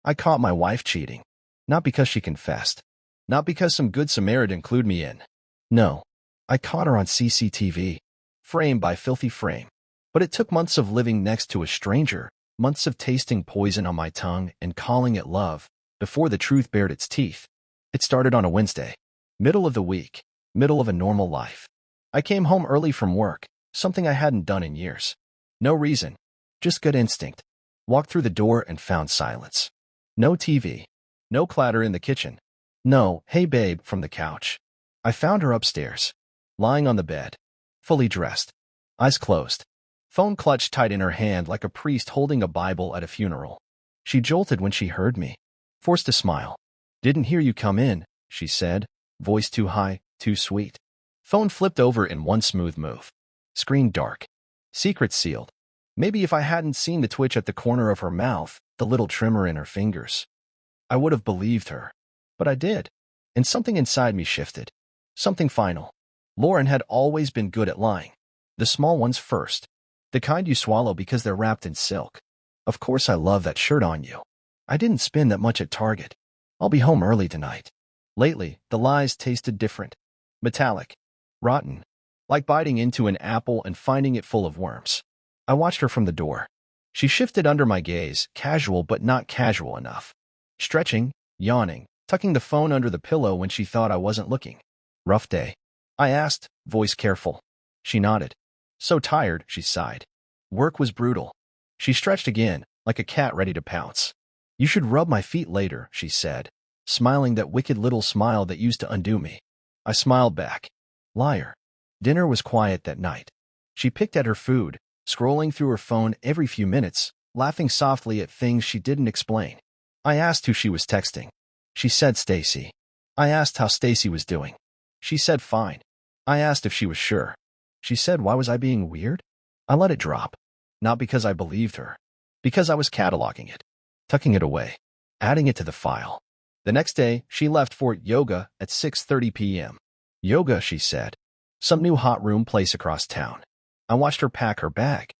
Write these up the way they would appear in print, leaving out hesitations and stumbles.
I caught my wife cheating. Not because she confessed. Not because some good Samaritan clued me in. No. I caught her on CCTV. Frame by filthy frame. But it took months of living next to a stranger, months of tasting poison on my tongue and calling it love, before the truth bared its teeth. It started on a Wednesday. Middle of the week. Middle of a normal life. I came home early from work, something I hadn't done in years. No reason. Just good instinct. Walked through the door and found silence. No TV. No clatter in the kitchen. No, "Hey babe," from the couch. I found her upstairs, lying on the bed, fully dressed, eyes closed, phone clutched tight in her hand like a priest holding a Bible at a funeral. She jolted when she heard me, forced a smile. "Didn't hear you come in," she said, voice too high, too sweet. Phone flipped over in one smooth move. Screen dark. Secret sealed. Maybe if I hadn't seen the twitch at the corner of her mouth, the little tremor in her fingers, I would have believed her. But I did. And something inside me shifted. Something final. Lauren had always been good at lying. The small ones first. The kind you swallow because they're wrapped in silk. "Of course I love that shirt on you. I didn't spend that much at Target. I'll be home early tonight." Lately, the lies tasted different. Metallic. Rotten. Like biting into an apple and finding it full of worms. I watched her from the door. She shifted under my gaze, casual but not casual enough. Stretching, yawning, tucking the phone under the pillow when she thought I wasn't looking. "Rough day?" I asked, voice careful. She nodded. "So tired," she sighed. "Work was brutal." She stretched again, like a cat ready to pounce. "You should rub my feet later," she said, smiling that wicked little smile that used to undo me. I smiled back. Liar. Dinner was quiet that night. She picked at her food, scrolling through her phone every few minutes, laughing softly at things she didn't explain. I asked who she was texting. She said Stacy. I asked how Stacy was doing. She said fine. I asked if she was sure. She said why was I being weird? I let it drop. Not because I believed her. Because I was cataloging it. Tucking it away. Adding it to the file. The next day, she left for yoga at 6:30 p.m. Yoga, she said. Some new hot room place across town. I watched her pack her bag.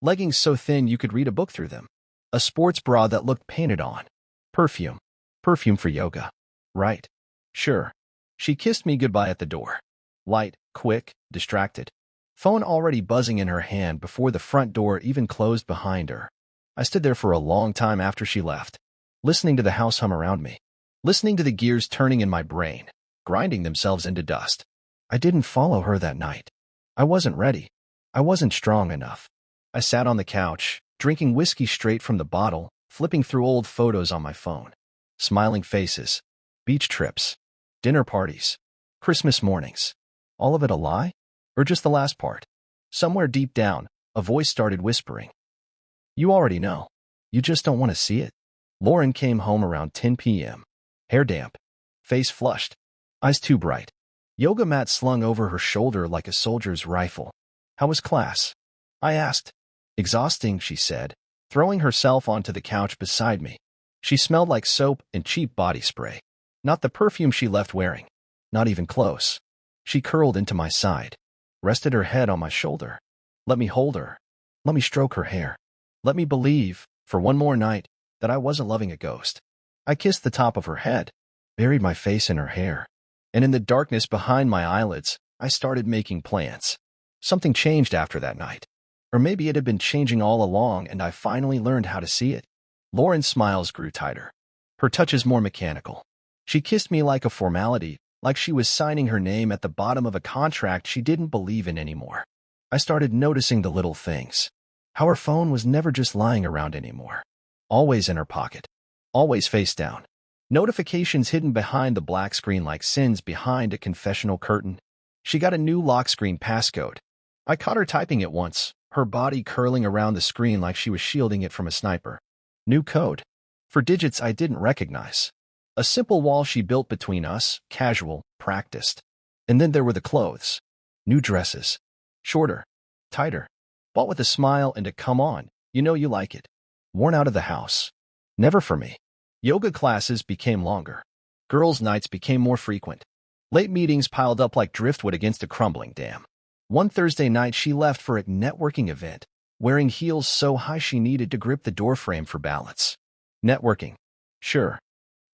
Leggings so thin you could read a book through them. A sports bra that looked painted on. Perfume. Perfume for yoga. Right. Sure. She kissed me goodbye at the door. Light, quick, distracted. Phone already buzzing in her hand before the front door even closed behind her. I stood there for a long time after she left, listening to the house hum around me, listening to the gears turning in my brain, grinding themselves into dust. I didn't follow her that night. I wasn't ready. I wasn't strong enough. I sat on the couch, drinking whiskey straight from the bottle, flipping through old photos on my phone. Smiling faces. Beach trips. Dinner parties. Christmas mornings. All of it a lie? Or just the last part? Somewhere deep down, a voice started whispering. You already know. You just don't want to see it. Lauren came home around 10 p.m. Hair damp. Face flushed. Eyes too bright. Yoga mat slung over her shoulder like a soldier's rifle. How was class? I asked. Exhausting, she said, throwing herself onto the couch beside me. She smelled like soap and cheap body spray. Not the perfume she left wearing. Not even close. She curled into my side, rested her head on my shoulder. Let me hold her. Let me stroke her hair. Let me believe, for one more night, that I wasn't loving a ghost. I kissed the top of her head, buried my face in her hair, and in the darkness behind my eyelids, I started making plans. Something changed after that night. Or maybe it had been changing all along and I finally learned how to see it. Lauren's smiles grew tighter. Her touches more mechanical. She kissed me like a formality, like she was signing her name at the bottom of a contract she didn't believe in anymore. I started noticing the little things. How her phone was never just lying around anymore. Always in her pocket. Always face down. Notifications hidden behind the black screen like sins behind a confessional curtain. She got a new lock screen passcode. I caught her typing it once, her body curling around the screen like she was shielding it from a sniper. New code. For digits I didn't recognize. A simple wall she built between us, casual, practiced. And then there were the clothes. New dresses. Shorter. Tighter. Bought with a smile and a come on, you know you like it. Worn out of the house. Never for me. Yoga classes became longer. Girls' nights became more frequent. Late meetings piled up like driftwood against a crumbling dam. One Thursday night she left for a networking event, wearing heels so high she needed to grip the doorframe for balance. Networking. Sure.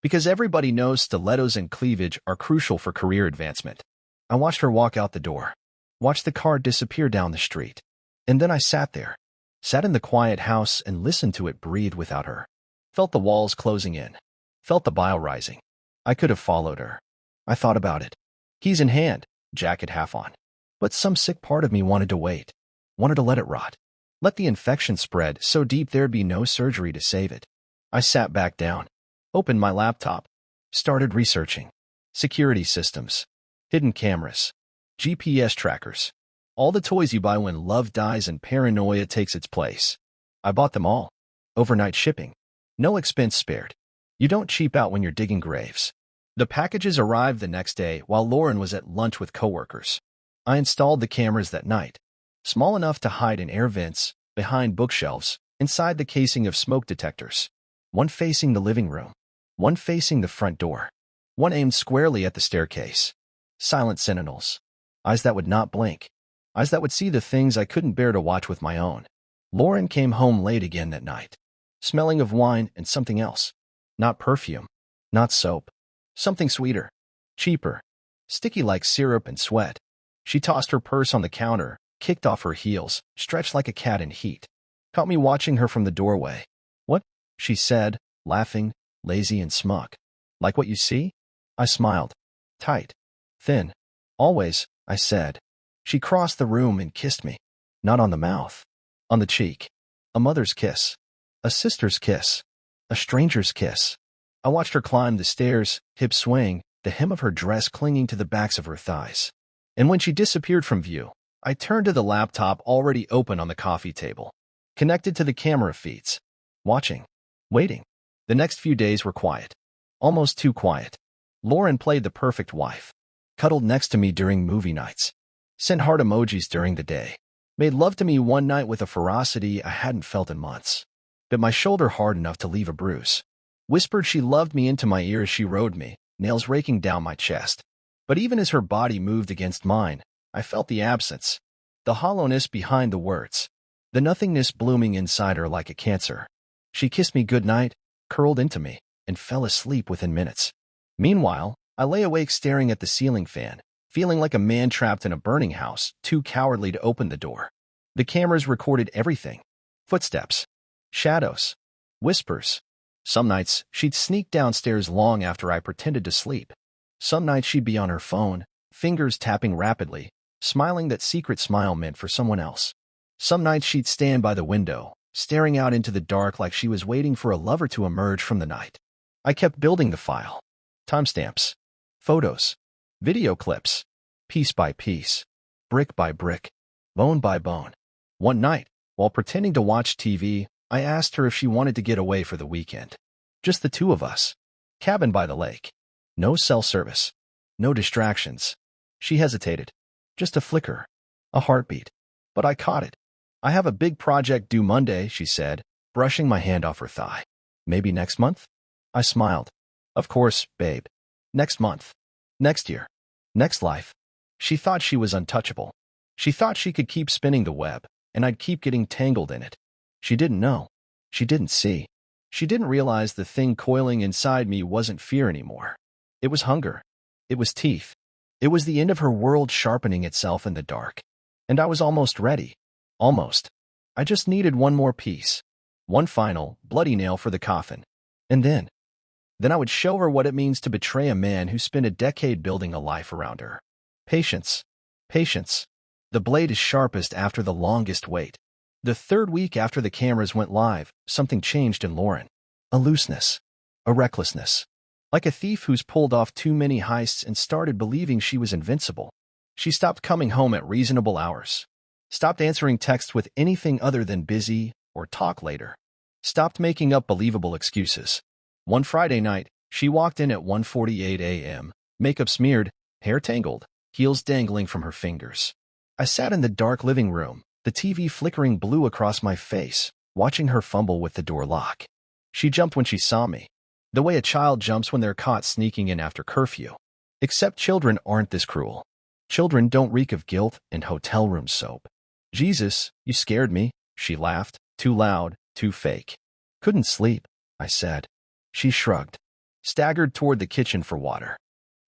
Because everybody knows stilettos and cleavage are crucial for career advancement. I watched her walk out the door, watched the car disappear down the street. And then I sat there, sat in the quiet house and listened to it breathe without her. Felt the walls closing in, felt the bile rising. I could have followed her. I thought about it. Keys in hand, jacket half on. But some sick part of me wanted to wait, wanted to let it rot. Let the infection spread so deep there'd be no surgery to save it. I sat back down, opened my laptop, started researching. Security systems, hidden cameras, GPS trackers, all the toys you buy when love dies and paranoia takes its place. I bought them all. Overnight shipping. No expense spared. You don't cheap out when you're digging graves. The packages arrived the next day while Lauren was at lunch with coworkers. I installed the cameras that night, small enough to hide in air vents, behind bookshelves, inside the casing of smoke detectors. One facing the living room, one facing the front door, one aimed squarely at the staircase. Silent sentinels. Eyes that would not blink. Eyes that would see the things I couldn't bear to watch with my own. Lauren came home late again that night, smelling of wine and something else. Not perfume, not soap. Something sweeter, cheaper, sticky like syrup and sweat. She tossed her purse on the counter, kicked off her heels, stretched like a cat in heat. Caught me watching her from the doorway. "What?" she said, laughing, lazy and smug. "Like what you see?" I smiled. "Tight. Thin. Always," I said. She crossed the room and kissed me. Not on the mouth. On the cheek. A mother's kiss. A sister's kiss. A stranger's kiss. I watched her climb the stairs, hips swaying, the hem of her dress clinging to the backs of her thighs. And when she disappeared from view, I turned to the laptop already open on the coffee table, connected to the camera feeds, watching, waiting. The next few days were quiet. Almost too quiet. Lauren played the perfect wife. Cuddled next to me during movie nights. Sent heart emojis during the day. Made love to me one night with a ferocity I hadn't felt in months. Bit my shoulder hard enough to leave a bruise. Whispered she loved me into my ear as she rode me, nails raking down my chest. But even as her body moved against mine, I felt the absence, the hollowness behind the words, the nothingness blooming inside her like a cancer. She kissed me goodnight, curled into me, and fell asleep within minutes. Meanwhile, I lay awake staring at the ceiling fan, feeling like a man trapped in a burning house, too cowardly to open the door. The cameras recorded everything. Footsteps, shadows, whispers. Some nights, she'd sneak downstairs long after I pretended to sleep. Some nights she'd be on her phone, fingers tapping rapidly, smiling that secret smile meant for someone else. Some nights she'd stand by the window, staring out into the dark like she was waiting for a lover to emerge from the night. I kept building the file. Timestamps, photos, video clips, piece by piece, brick by brick, bone by bone. One night, while pretending to watch TV, I asked her if she wanted to get away for the weekend. Just the two of us. Cabin by the lake. No cell service. No distractions. She hesitated. Just a flicker. A heartbeat. But I caught it. "I have a big project due Monday," she said, brushing my hand off her thigh. "Maybe next month?" I smiled. "Of course, babe. Next month. Next year. Next life." She thought she was untouchable. She thought she could keep spinning the web, and I'd keep getting tangled in it. She didn't know. She didn't see. She didn't realize the thing coiling inside me wasn't fear anymore. It was hunger. It was teeth. It was the end of her world sharpening itself in the dark. And I was almost ready. Almost. I just needed one more piece. One final, bloody nail for the coffin. And then I would show her what it means to betray a man who spent a decade building a life around her. Patience. Patience. The blade is sharpest after the longest wait. The third week after the cameras went live, something changed in Lauren. A looseness. A recklessness. Like a thief who's pulled off too many heists and started believing she was invincible. She stopped coming home at reasonable hours. Stopped answering texts with anything other than busy or talk later. Stopped making up believable excuses. One Friday night, she walked in at 1:48 a.m., makeup smeared, hair tangled, heels dangling from her fingers. I sat in the dark living room, the TV flickering blue across my face, watching her fumble with the door lock. She jumped when she saw me, the way a child jumps when they're caught sneaking in after curfew. Except children aren't this cruel. Children don't reek of guilt and hotel room soap. "Jesus, you scared me," she laughed, too loud, too fake. "Couldn't sleep. I said. She shrugged, staggered toward the kitchen for water,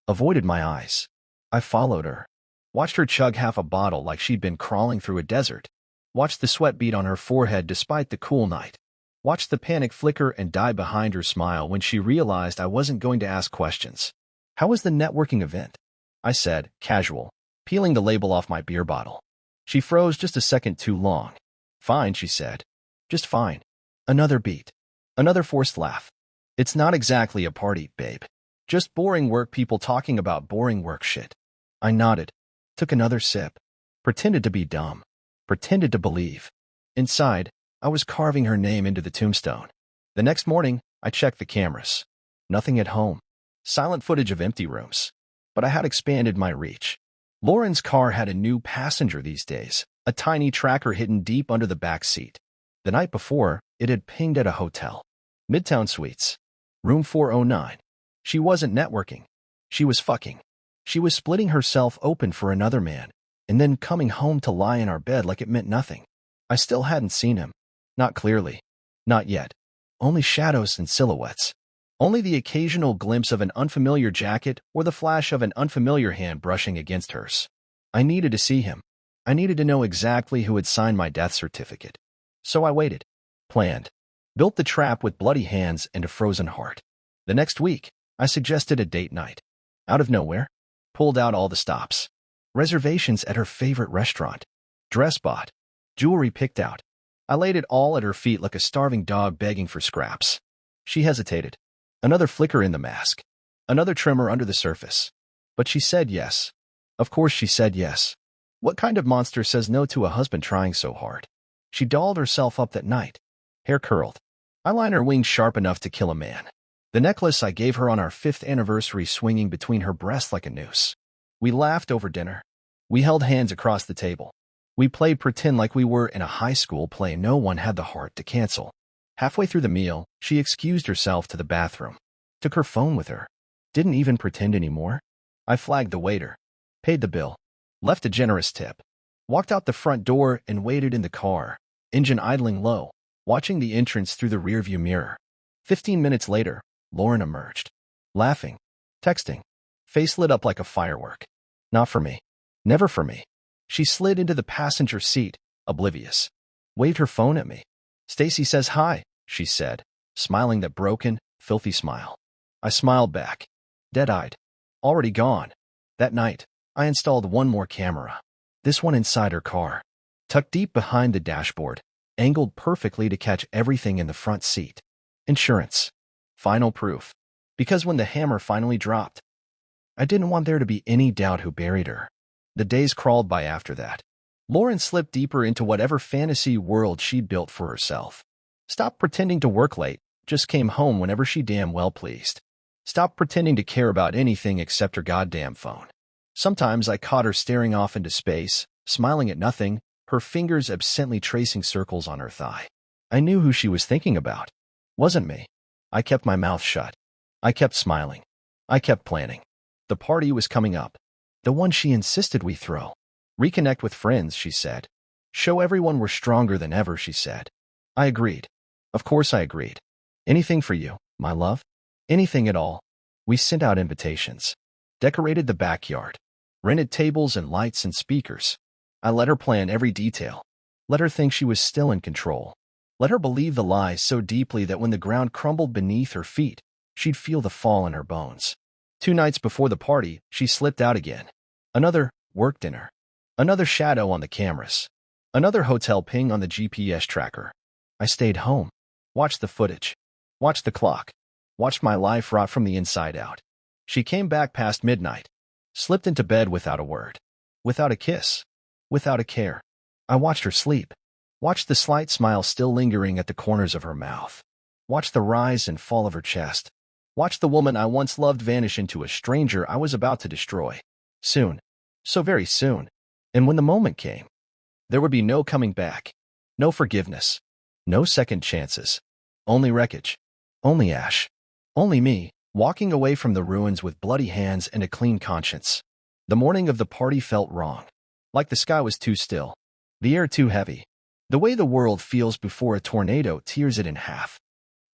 avoided my eyes. I followed her, watched her chug half a bottle like she'd been crawling through a desert, watched the sweat bead on her forehead despite the cool night, watched the panic flicker and die behind her smile when she realized I wasn't going to ask questions. How was the networking event? I said, casual, peeling the label off my beer bottle. She froze just a second too long. Fine, she said. Just fine. Another beat. Another forced laugh. It's not exactly a party, babe. Just boring work people talking about boring work shit. I nodded, took another sip, pretended to be dumb, pretended to believe. Inside, I was carving her name into the tombstone. The next morning, I checked the cameras. Nothing at home. Silent footage of empty rooms. But I had expanded my reach. Lauren's car had a new passenger these days, a tiny tracker hidden deep under the back seat. The night before, it had pinged at a hotel. Midtown Suites. Room 409. She wasn't networking. She was fucking. She was splitting herself open for another man, and then coming home to lie in our bed like it meant nothing. I still hadn't seen him. Not clearly. Not yet. Only shadows and silhouettes. Only the occasional glimpse of an unfamiliar jacket or the flash of an unfamiliar hand brushing against hers. I needed to see him. I needed to know exactly who had signed my death certificate. So I waited. Planned. Built the trap with bloody hands and a frozen heart. The next week, I suggested a date night. Out of nowhere, pulled out all the stops. Reservations at her favorite restaurant. Dress bought. Jewelry picked out. I laid it all at her feet like a starving dog begging for scraps. She hesitated. Another flicker in the mask. Another tremor under the surface. But she said yes. Of course she said yes. What kind of monster says no to a husband trying so hard? She dolled herself up that night. Hair curled. Eyeliner winged sharp enough to kill a man. The necklace I gave her on our 5th anniversary swinging between her breasts like a noose. We laughed over dinner. We held hands across the table. We played pretend like we were in a high school play no one had the heart to cancel. Halfway through the meal, she excused herself to the bathroom. Took her phone with her. Didn't even pretend anymore. I flagged the waiter. Paid the bill. Left a generous tip. Walked out the front door and waited in the car, engine idling low, watching the entrance through the rearview mirror. 15 minutes later, Lauren emerged. Laughing. Texting. Face lit up like a firework. Not for me. Never for me. She slid into the passenger seat, oblivious. Waved her phone at me. Stacy says hi, she said, smiling that broken, filthy smile. I smiled back. Dead-eyed. Already gone. That night, I installed one more camera. This one inside her car. Tucked deep behind the dashboard, angled perfectly to catch everything in the front seat. Insurance. Final proof. Because when the hammer finally dropped, I didn't want there to be any doubt who buried her. The days crawled by after that. Lauren slipped deeper into whatever fantasy world she'd built for herself. Stopped pretending to work late, just came home whenever she damn well pleased. Stopped pretending to care about anything except her goddamn phone. Sometimes I caught her staring off into space, smiling at nothing, her fingers absently tracing circles on her thigh. I knew who she was thinking about. Wasn't me. I kept my mouth shut. I kept smiling. I kept planning. The party was coming up. The one she insisted we throw. Reconnect with friends, she said. Show everyone we're stronger than ever, she said. I agreed. Of course I agreed. Anything for you, my love? Anything at all. We sent out invitations. Decorated the backyard. Rented tables and lights and speakers. I let her plan every detail. Let her think she was still in control. Let her believe the lies so deeply that when the ground crumbled beneath her feet, she'd feel the fall in her bones. 2 nights before the party, she slipped out again. Another work dinner. Another shadow on the cameras. Another hotel ping on the GPS tracker. I stayed home. Watched the footage. Watched the clock. Watched my life rot from the inside out. She came back past midnight. Slipped into bed without a word. Without a kiss. Without a care. I watched her sleep. Watched the slight smile still lingering at the corners of her mouth. Watched the rise and fall of her chest. Watched the woman I once loved vanish into a stranger I was about to destroy. Soon. So very soon. And when the moment came, there would be no coming back. No forgiveness. No second chances. Only wreckage. Only ash. Only me, walking away from the ruins with bloody hands and a clean conscience. The morning of the party felt wrong. Like the sky was too still. The air too heavy. The way the world feels before a tornado tears it in half.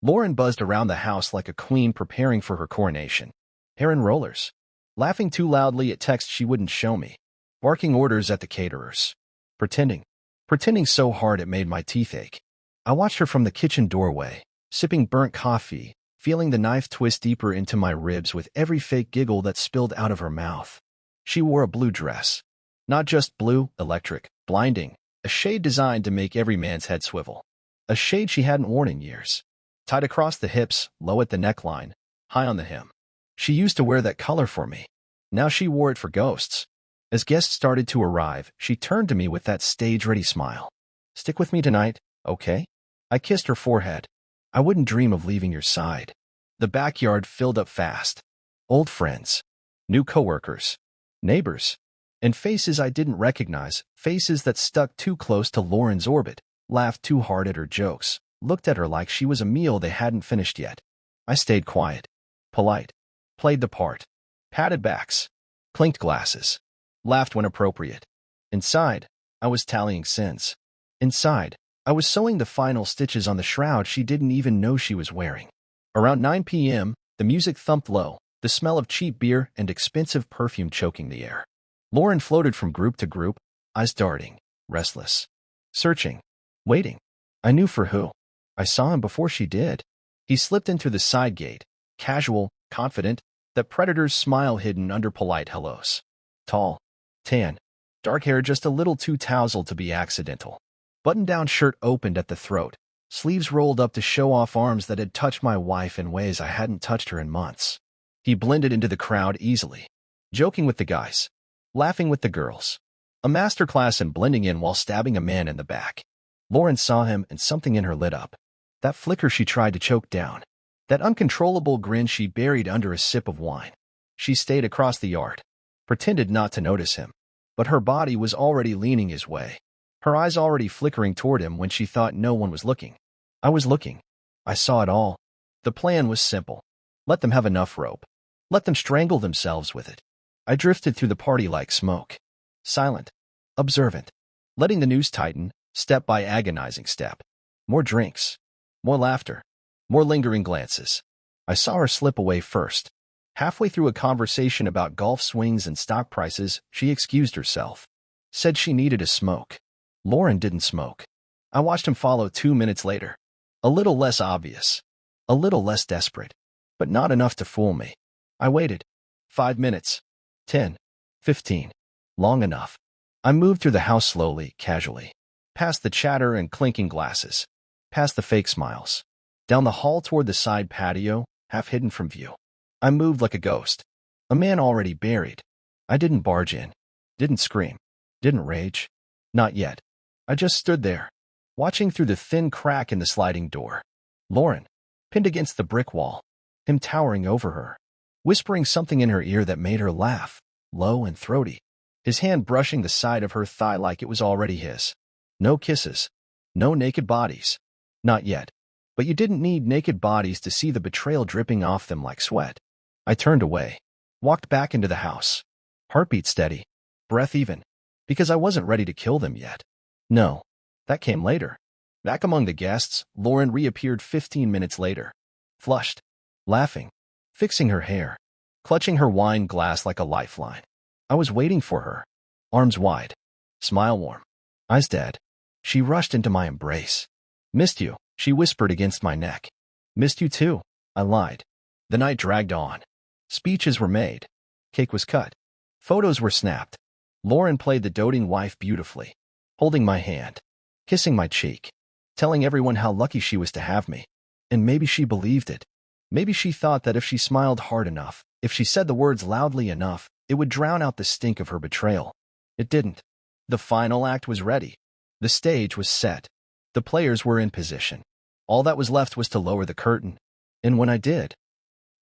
Lauren buzzed around the house like a queen preparing for her coronation. Hair in rollers. Laughing too loudly at texts she wouldn't show me. Barking orders at the caterers. Pretending so hard it made my teeth ache. I watched her from the kitchen doorway, sipping burnt coffee, feeling the knife twist deeper into my ribs with every fake giggle that spilled out of her mouth. She wore a blue dress. Not just blue, electric, blinding, a shade designed to make every man's head swivel. A shade she hadn't worn in years. Tied across the hips, low at the neckline, high on the hem. She used to wear that color for me. Now she wore it for ghosts. As guests started to arrive, she turned to me with that stage-ready smile. Stick with me tonight, okay? I kissed her forehead. I wouldn't dream of leaving your side. The backyard filled up fast. Old friends. New coworkers. Neighbors. And faces I didn't recognize, faces that stuck too close to Lauren's orbit, laughed too hard at her jokes, looked at her like she was a meal they hadn't finished yet. I stayed quiet. Polite. Played the part. Patted backs. Clinked glasses. Laughed when appropriate. Inside, I was tallying sins. Inside, I was sewing the final stitches on the shroud she didn't even know she was wearing. Around 9 p.m., the music thumped low, the smell of cheap beer and expensive perfume choking the air. Lauren floated from group to group, eyes darting, restless. Searching. Waiting. I knew for who. I saw him before she did. He slipped in through the side gate, casual, confident, that predator's smile hidden under polite hellos. Tall. Tan. Dark hair just a little too tousled to be accidental. Button-down shirt opened at the throat, sleeves rolled up to show off arms that had touched my wife in ways I hadn't touched her in months. He blended into the crowd easily, joking with the guys, laughing with the girls. A masterclass in blending in while stabbing a man in the back. Lauren saw him and something in her lit up. That flicker she tried to choke down. That uncontrollable grin she buried under a sip of wine. She stayed across the yard, pretended not to notice him, but her body was already leaning his way. Her eyes already flickering toward him when she thought no one was looking. I was looking. I saw it all. The plan was simple. Let them have enough rope. Let them strangle themselves with it. I drifted through the party like smoke. Silent. Observant. Letting the news tighten, step by agonizing step. More drinks. More laughter. More lingering glances. I saw her slip away first. Halfway through a conversation about golf swings and stock prices, she excused herself. Said she needed a smoke. Lauren didn't smoke. I watched him follow 2 minutes later. A little less obvious. A little less desperate. But not enough to fool me. I waited. 5 minutes. 10. 15. Long enough. I moved through the house slowly, casually. Past the chatter and clinking glasses. Past the fake smiles. Down the hall toward the side patio, half hidden from view. I moved like a ghost. A man already buried. I didn't barge in. Didn't scream. Didn't rage. Not yet. I just stood there, watching through the thin crack in the sliding door. Lauren, pinned against the brick wall. Him towering over her. Whispering something in her ear that made her laugh, low and throaty. His hand brushing the side of her thigh like it was already his. No kisses. No naked bodies. Not yet. But you didn't need naked bodies to see the betrayal dripping off them like sweat. I turned away. Walked back into the house. Heartbeat steady. Breath even. Because I wasn't ready to kill them yet. No. That came later. Back among the guests, Lauren reappeared 15 minutes later. Flushed. Laughing. Fixing her hair. Clutching her wine glass like a lifeline. I was waiting for her. Arms wide. Smile warm. Eyes dead. She rushed into my embrace. Missed you, she whispered against my neck. Missed you too, I lied. The night dragged on. Speeches were made. Cake was cut. Photos were snapped. Lauren played the doting wife beautifully. Holding my hand. Kissing my cheek. Telling everyone how lucky she was to have me. And maybe she believed it. Maybe she thought that if she smiled hard enough, if she said the words loudly enough, it would drown out the stink of her betrayal. It didn't. The final act was ready. The stage was set. The players were in position. All that was left was to lower the curtain. And when I did,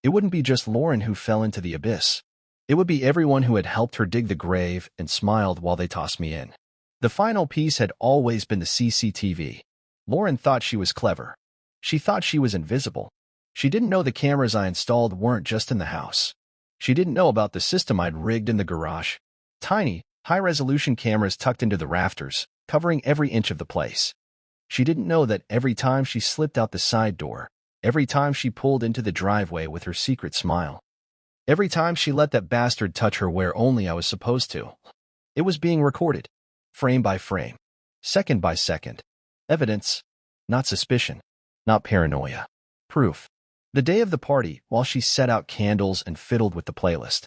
it wouldn't be just Lauren who fell into the abyss. It would be everyone who had helped her dig the grave and smiled while they tossed me in. The final piece had always been the CCTV. Lauren thought she was clever. She thought she was invisible. She didn't know the cameras I installed weren't just in the house. She didn't know about the system I'd rigged in the garage. Tiny, high-resolution cameras tucked into the rafters, covering every inch of the place. She didn't know that every time she slipped out the side door, Every time she pulled into the driveway with her secret smile. Every time she let that bastard touch her where only I was supposed to. It was being recorded. Frame by frame. Second by second. Evidence. Not suspicion. Not paranoia. Proof. The day of the party, while she set out candles and fiddled with the playlist,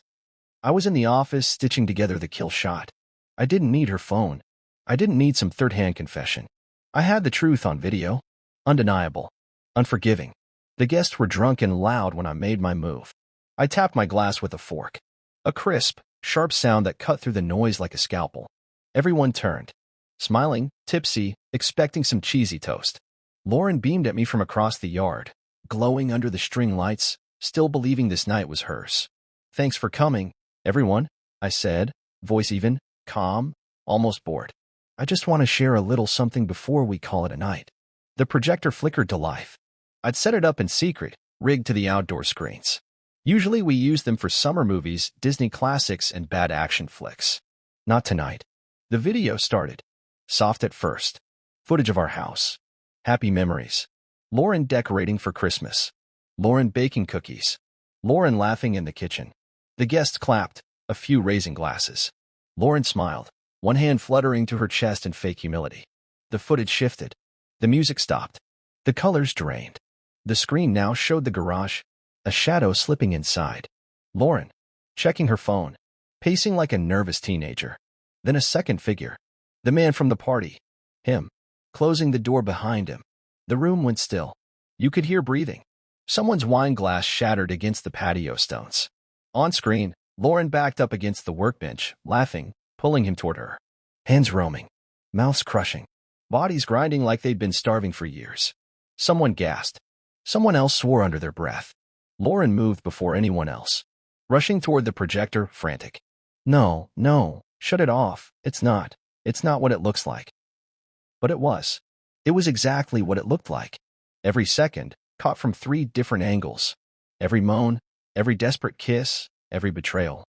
I was in the office stitching together the kill shot. I didn't need her phone. I didn't need some third-hand confession. I had the truth on video. Undeniable. Unforgiving. The guests were drunk and loud when I made my move. I tapped my glass with a fork. A crisp, sharp sound that cut through the noise like a scalpel. Everyone turned. Smiling, tipsy, expecting some cheesy toast. Lauren beamed at me from across the yard, glowing under the string lights, still believing this night was hers. "Thanks for coming, everyone," I said, voice even, calm, almost bored. "I just want to share a little something before we call it a night." The projector flickered to life. I'd set it up in secret, rigged to the outdoor screens. Usually we use them for summer movies, Disney classics, and bad action flicks. Not tonight. The video started. Soft at first. Footage of our house. Happy memories. Lauren decorating for Christmas. Lauren baking cookies. Lauren laughing in the kitchen. The guests clapped, a few raising glasses. Lauren smiled, one hand fluttering to her chest in fake humility. The footage shifted. The music stopped. The colors drained. The screen now showed the garage, a shadow slipping inside. Lauren, checking her phone, pacing like a nervous teenager. Then a second figure. The man from the party. Him. Closing the door behind him. The room went still. You could hear breathing. Someone's wine glass shattered against the patio stones. On screen, Lauren backed up against the workbench, laughing, pulling him toward her. Hands roaming. Mouths crushing. Bodies grinding like they'd been starving for years. Someone gasped. Someone else swore under their breath. Lauren moved before anyone else. Rushing toward the projector, frantic. No, shut it off. It's not what it looks like. But it was. It was exactly what it looked like. Every second, caught from 3 different angles. Every moan, every desperate kiss, every betrayal.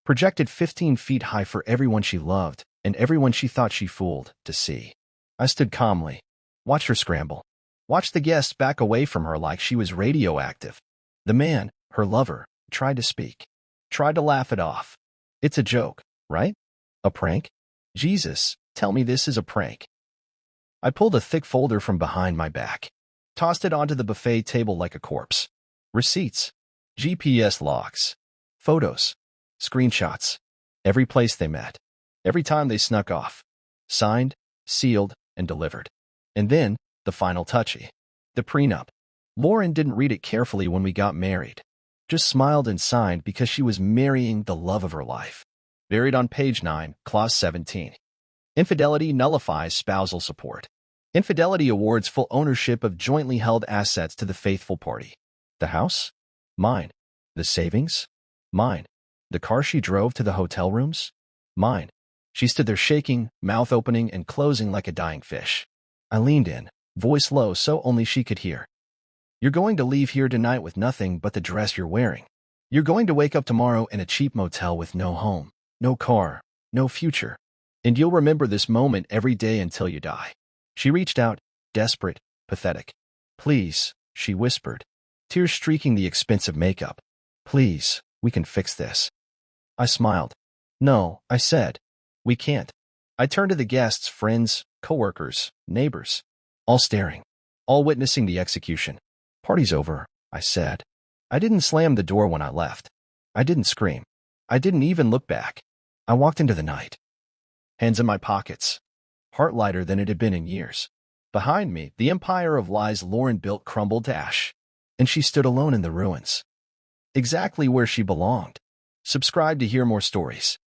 Projected 15 feet high for everyone she loved and everyone she thought she fooled to see. I stood calmly. Watched her scramble. Watched the guests back away from her like she was radioactive. The man, her lover, tried to speak. Tried to laugh it off. It's a joke, right? A prank? Jesus, tell me this is a prank. I pulled a thick folder from behind my back. Tossed it onto the buffet table like a corpse. Receipts. GPS logs. Photos. Screenshots. Every place they met. Every time they snuck off. Signed, sealed, and delivered. And then, the final touchy. The prenup. Lauren didn't read it carefully when we got married. Just smiled and signed because she was marrying the love of her life. Buried on page 9, clause 17. Infidelity nullifies spousal support. Infidelity awards full ownership of jointly held assets to the faithful party. The house? Mine. The savings? Mine. The car she drove to the hotel rooms? Mine. She stood there shaking, mouth opening and closing like a dying fish. I leaned in, voice low so only she could hear. You're going to leave here tonight with nothing but the dress you're wearing. You're going to wake up tomorrow in a cheap motel with no home, no car, no future. And you'll remember this moment every day until you die. She reached out, desperate, pathetic. Please, she whispered, tears streaking the expensive makeup. Please, we can fix this. I smiled. No, I said. We can't. I turned to the guests, friends, coworkers, neighbors, all staring, all witnessing the execution. Party's over, I said. I didn't slam the door when I left. I didn't scream. I didn't even look back. I walked into the night. Hands in my pockets. Heart lighter than it had been in years. Behind me, the empire of lies Lauren built crumbled to ash. And she stood alone in the ruins. Exactly where she belonged. Subscribe to hear more stories.